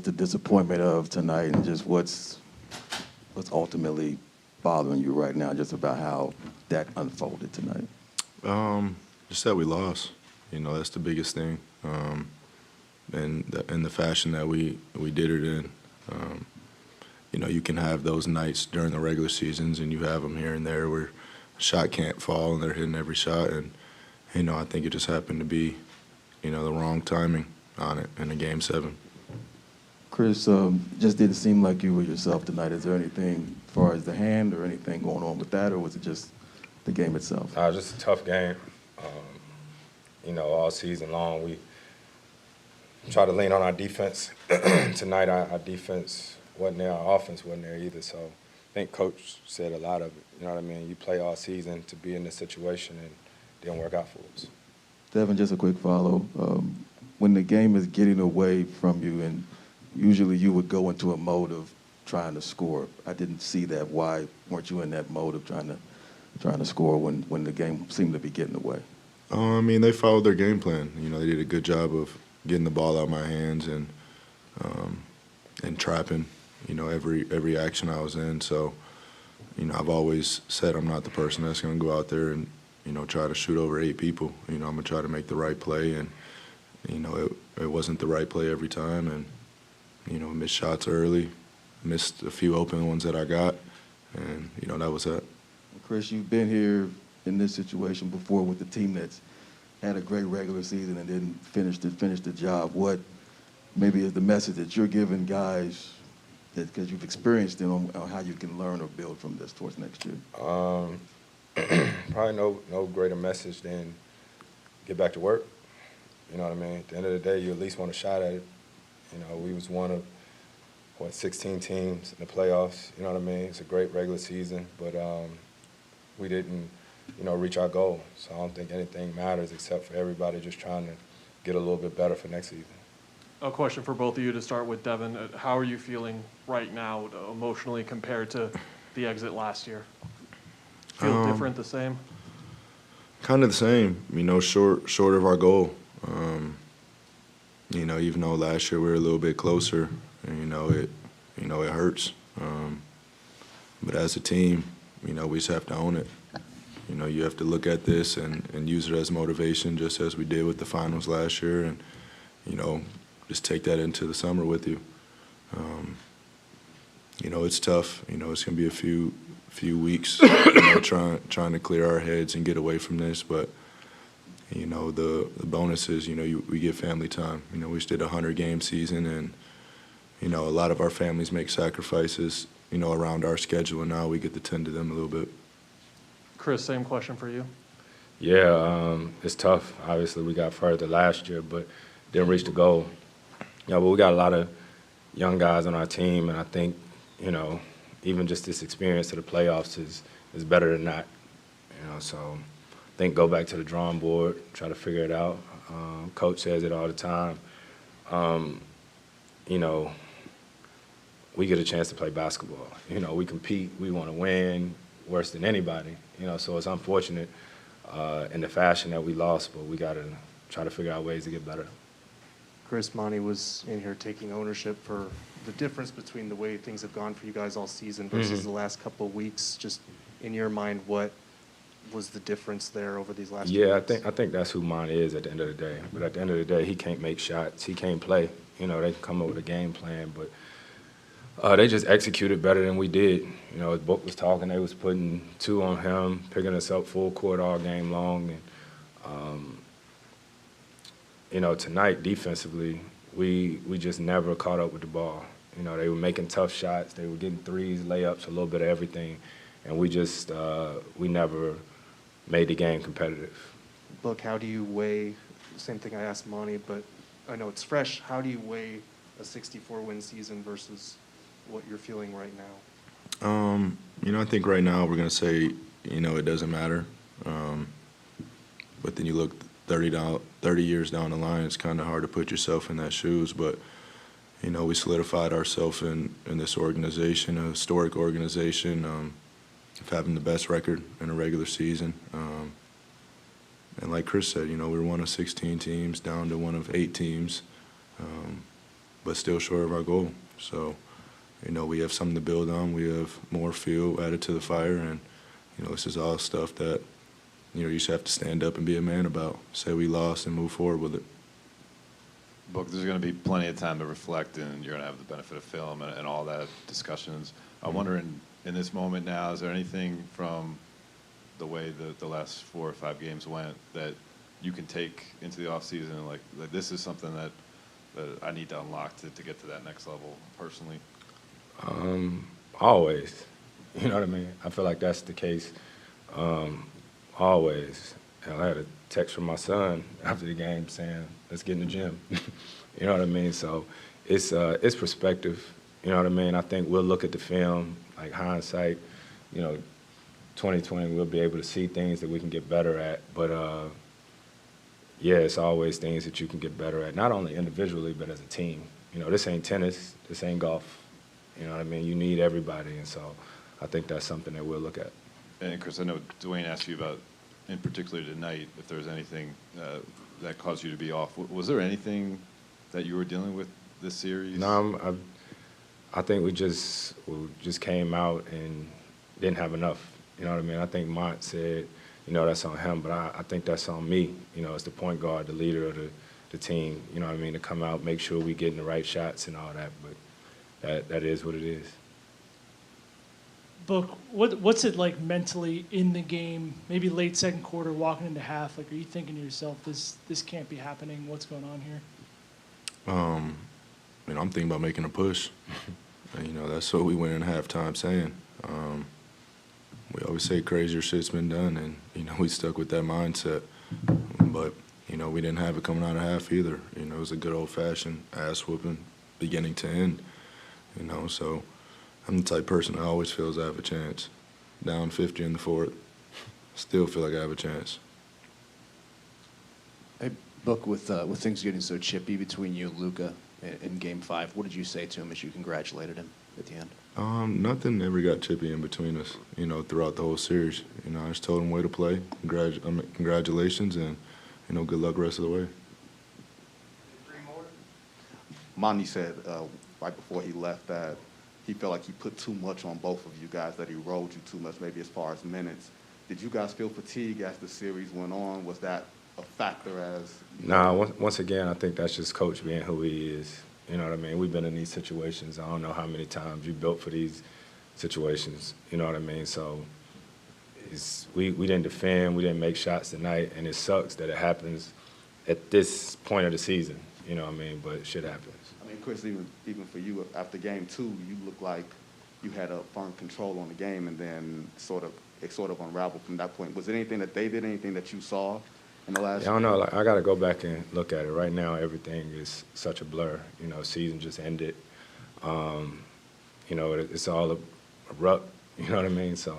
the disappointment of tonight and just what's ultimately bothering you right now, just about how that unfolded tonight? Just that we lost. That's the biggest thing. And in the fashion that we did it in. You can have those nights during the regular seasons, and you have them here and there where a shot can't fall and they're hitting every shot. And, I think it just happened to be, the wrong timing on it in the Game 7. Chris, just didn't seem like you were yourself tonight. Is there anything as far as the hand or anything going on with that, or was it just the game itself? Just a tough game. All season long we try to lean on our defense. Tonight our defense wasn't there, our offense wasn't there either. So I think Coach said a lot of it. You know what I mean? You play all season to be in this situation, and it didn't work out for us. Devin, just a quick follow. When the game is getting away from you, and usually you would go into a mode of trying to score. I didn't see that. Why weren't you in that mode of trying to score when the game seemed to be getting away? They followed their game plan. They did a good job of getting the ball out of my hands and trapping, every action I was in. So, I've always said I'm not the person that's going to go out there and, try to shoot over 8 people. I'm going to try to make the right play, and, it wasn't the right play every time. And, missed shots early, missed a few open ones that I got, and, that was that. Chris, you've been here in this situation before with the team that's had a great regular season and didn't finish the job. What maybe is the message that you're giving guys, because you've experienced it, on how you can learn or build from this towards next year? Probably no greater message than get back to work. You know what I mean? At the end of the day, you at least want a shot at it. We was one of, 16 teams in the playoffs. You know what I mean? It's a great regular season, but we didn't, reach our goal. So I don't think anything matters except for everybody just trying to get a little bit better for next season. A question for both of you to start with, Devin. How are you feeling right now emotionally compared to the exit last year? Feel different, the same? Kind of the same, short of our goal. Even though last year we were a little bit closer, and, it hurts. But as a team, we just have to own it. You have to look at this and use it as motivation, just as we did with the finals last year, and, just take that into the summer with you. It's tough. It's going to be a few weeks, trying to clear our heads and get away from this. But, the bonus is, we get family time. We just did a 100-game season, and, a lot of our families make sacrifices, around our schedule, and now we get to tend to them a little bit. Chris, same question for you. Yeah, it's tough. Obviously, we got further last year, but didn't reach the goal. But we got a lot of young guys on our team, and I think, even just this experience to the playoffs is better than that. So I think go back to the drawing board, try to figure it out. Coach says it all the time. We get a chance to play basketball. We compete, we want to win worse than anybody. So it's unfortunate in the fashion that we lost, but we got to try to figure out ways to get better. Chris, Monty was in here taking ownership for the difference between the way things have gone for you guys all season versus the last couple of weeks. Just in your mind, what was the difference there over these last few weeks? I think that's who Monty is at the end of the day. But at the end of the day, he can't make shots. He can't play. They can come up with a game plan, but they just executed better than we did. As Book was talking, they was putting 2 on him, picking us up full court all game long. And, tonight, defensively, we just never caught up with the ball. They were making tough shots. They were getting threes, layups, a little bit of everything. And we just, we never made the game competitive. Book, how do you weigh, same thing I asked Monty, but I know it's fresh. How do you weigh a 64-win season versus what you're feeling right now? I think right now we're going to say, it doesn't matter. But then you look 30 years down the line, it's kind of hard to put yourself in that shoes. But, we solidified ourselves in this organization, a historic organization, of having the best record in a regular season. And like Chris said, we're one of 16 teams down to one of 8 teams. but still short of our goal. So, we have something to build on. We have more fuel added to the fire, and this is all stuff that you just have to stand up and be a man about. Say we lost and move forward with it. Book, there's going to be plenty of time to reflect, and you're going to have the benefit of film and all that discussions. I'm wondering, in this moment now, is there anything from the way the last 4 or 5 games went that you can take into the offseason, like this is something that I need to unlock to get to that next level personally? Always. You know what I mean? I feel like that's the case. Always. I had a text from my son after the game saying, let's get in the gym. You know what I mean? So it's perspective. You know what I mean? I think we'll look at the film, like hindsight, 2020, we'll be able to see things that we can get better at. But, yeah, it's always things that you can get better at, not only individually, but as a team. This ain't tennis. This ain't golf. You know what I mean? You need everybody. And so I think that's something that we'll look at. And, Chris, I know Dwayne asked you about, in particular tonight, if there was anything that caused you to be off. Was there anything that you were dealing with this series? No, I think we just came out and didn't have enough. You know what I mean? I think Mont said, that's on him, but I think that's on me. As the point guard, the leader of the team, you know what I mean, to come out, make sure we getting the right shots and all that. But that is what it is. Book, what's it like mentally in the game, maybe late second quarter, walking into half? Like, are you thinking to yourself, this can't be happening? What's going on here? I'm thinking about making a push. And, that's what we went in halftime saying. We always say crazier shit's been done, and, we stuck with that mindset. But, we didn't have it coming out of half either. It was a good old-fashioned ass-whooping beginning to end, So I'm the type of person that always feels I have a chance. Down 50 in the fourth, still feel like I have a chance. Hey, Book, with things getting so chippy between you and Luka in Game 5, what did you say to him as you congratulated him at the end? Nothing ever got chippy in between us, throughout the whole series. I just told him way to play, congratulations, and, good luck the rest of the way. Monty said right before he left that he felt like he put too much on both of you guys, that he rode you too much, maybe as far as minutes. Did you guys feel fatigue as the series went on? Was that a factor as? Nah, once again, I think that's just Coach being who he is. You know what I mean? We've been in these situations. I don't know how many times you built for these situations. You know what I mean? So we didn't defend. We didn't make shots tonight, and it sucks that it happens at this point of the season. You know what I mean? But shit happens. I mean, Chris, even for you, after Game 2, you looked like you had a firm control on the game, and then it sort of unraveled from that point. Was there anything that they did, anything that you saw in the last? Yeah, I don't know. Like, I got to go back and look at it. Right now, everything is such a blur. Season just ended. It's all abrupt. You know what I mean? So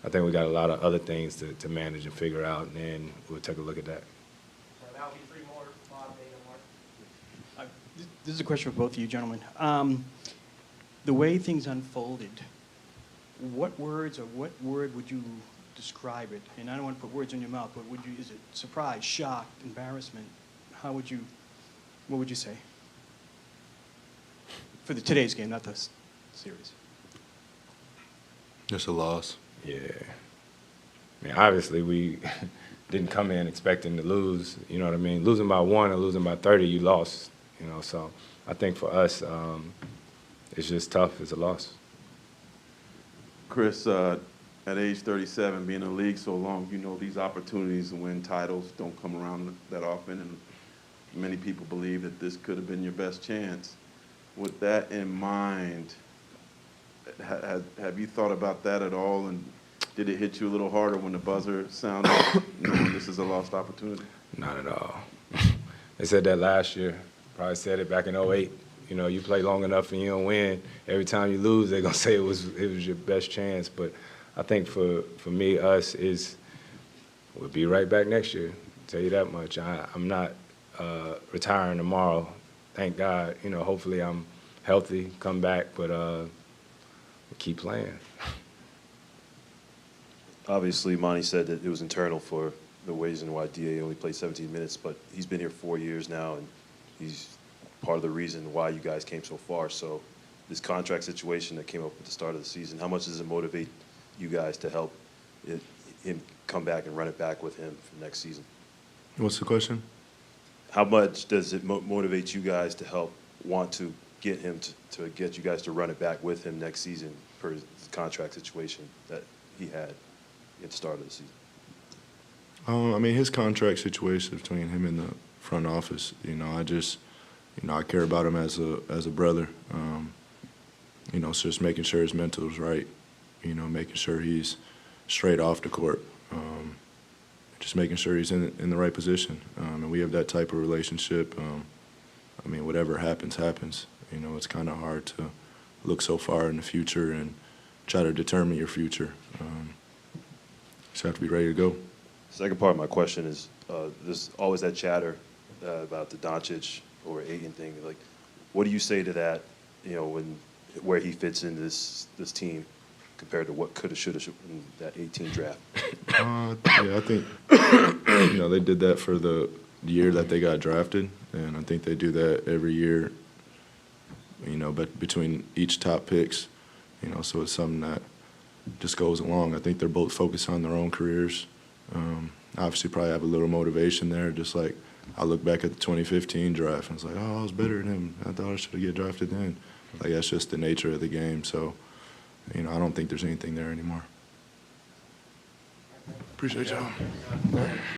I think we got a lot of other things to manage and figure out, and then we'll take a look at that. That'll be 3 more. Bob, Megan, Mark. This is a question for both of you gentlemen. The way things unfolded, what words or what word would you describe it? And I don't want to put words in your mouth, but is it surprise, shock, embarrassment? What would you say? For today's game, not the series. Just a loss. Yeah. I mean, obviously, we didn't come in expecting to lose. You know what I mean? Losing by 1 or losing by 30, you lost. So I think for us, it's just tough. It's a loss. Chris, at age 37, being in the league so long, these opportunities to win titles don't come around that often, and many people believe that this could have been your best chance. With that in mind, have you thought about that at all, and did it hit you a little harder when the buzzer sounded, knowing this is a lost opportunity? Not at all. They said that last year. Probably said it back in 2008. You play long enough and you don't win. Every time you lose, they're going to say it was your best chance. But I think for me, we'll be right back next year. I'll tell you that much. I'm not retiring tomorrow. Thank God. Hopefully I'm healthy, come back, but keep playing. Obviously, Monty said that it was internal for the reason why DA only played 17 minutes, but he's been here 4 years now, and he's part of the reason why you guys came so far. So this contract situation that came up at the start of the season, how much does it motivate you guys to help him come back and run it back with him for next season? What's the question? How much does it motivate you guys to help want to get him to get you guys to run it back with him next season per his contract situation that he had at the start of the season? I mean, his contract situation between him and the front office, I care about him as a brother. So just making sure his mental is right, making sure he's straight off the court, just making sure he's in the right position. And we have that type of relationship. Whatever happens, happens. It's kind of hard to look so far in the future and try to determine your future. Just have to be ready to go. Second part of my question is, there's always that chatter about the Doncic or Ayton thing. Like, what do you say to that? Where he fits in this team compared to what coulda, shoulda in that 18 draft? I think they did that for the year that they got drafted, and I think they do that every year. But between each top picks, so it's something that just goes along. I think they're both focused on their own careers. Obviously, probably have a little motivation there. Just like I look back at the 2015 draft and it's like, oh, I was better than him. I thought I should have get drafted then. Like that's just the nature of the game. So, I don't think there's anything there anymore. Appreciate y'all.